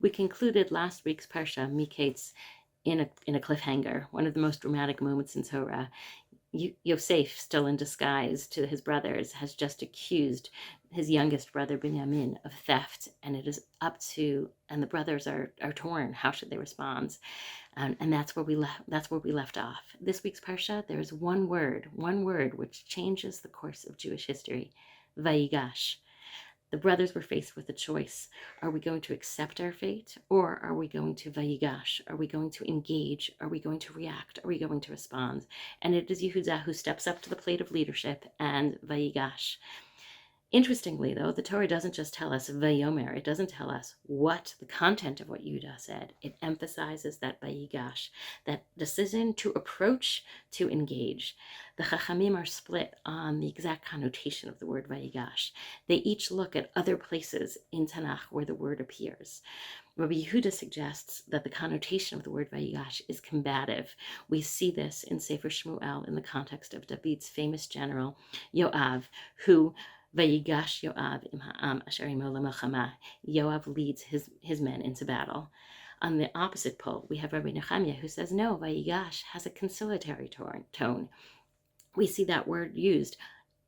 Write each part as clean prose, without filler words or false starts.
We concluded last week's Parsha, Miketz, in a cliffhanger, one of the most dramatic moments in Torah. Yosef, still in disguise to his brothers, has just accused his youngest brother Binyamin of theft, and it is up to, and the brothers are torn. How should they respond? And that's where we left off. This week's parsha, there is one word which changes the course of Jewish history: Vayigash. The brothers were faced with a choice. Are we going to accept our fate, or are we going to vayigash? Are we going to engage? Are we going to react? Are we going to respond? And it is Yehuda who steps up to the plate of leadership and vayigash. Interestingly, though, the Torah doesn't just tell us vayomer. It doesn't tell us what the content of what Yehuda said. It emphasizes that vayigash, that decision to approach, to engage. The Chachamim are split on the exact connotation of the word vayigash. They each look at other places in Tanakh where the word appears. Rabbi Yehuda suggests that the connotation of the word vayigash is combative. We see this in Sefer Shmuel in the context of David's famous general Yoav, who Vayigash Yoav im ha'am asher imo lemilchama. Yoav leads his men into battle. On the opposite pole, we have Rabbi Nechemiah, who says, no, Vayigash has a conciliatory tone. We see that word used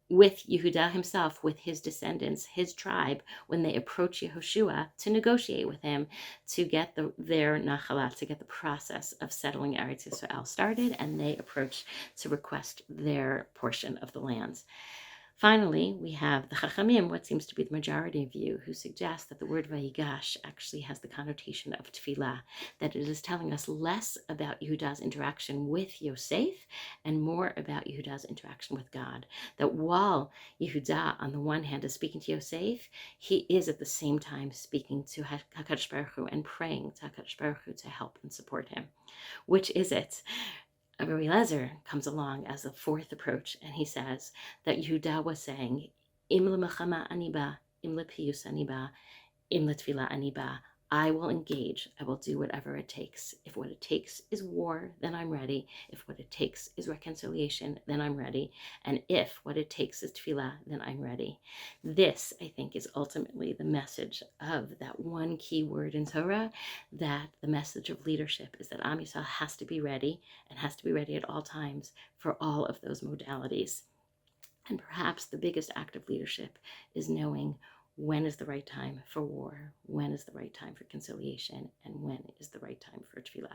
with Yehuda himself, with his descendants, his tribe, when they approach Yehoshua to negotiate with him to get their nachalat, to get the process of settling Eretz Yisrael started, and they approach to request their portion of the lands. Finally, we have the Chachamim, what seems to be the majority view, who suggests that the word Vayigash actually has the connotation of tefillah, that it is telling us less about Yehuda's interaction with Yosef and more about Yehuda's interaction with God. That while Yehuda, on the one hand, is speaking to Yosef, he is at the same time speaking to HaKadosh Baruch Hu and praying to HaKadosh Baruch Hu to help and support him. Which is it? Rabbi Eliezer comes along as the fourth approach, and he says that Yehuda was saying, Im lemachama aniba, im lepiyus aniba, im letfila aniba. I will engage. I will do whatever it takes. If what it takes is war, then I'm ready. If what it takes is reconciliation, then I'm ready. And if what it takes is tefillah, then I'm ready. This, I think, is ultimately the message of that one key word in Torah, that the message of leadership is that Am Yisrael has to be ready, and has to be ready at all times for all of those modalities. And perhaps the biggest act of leadership is knowing when is the right time for war, when is the right time for conciliation, and when is the right time for tefillah.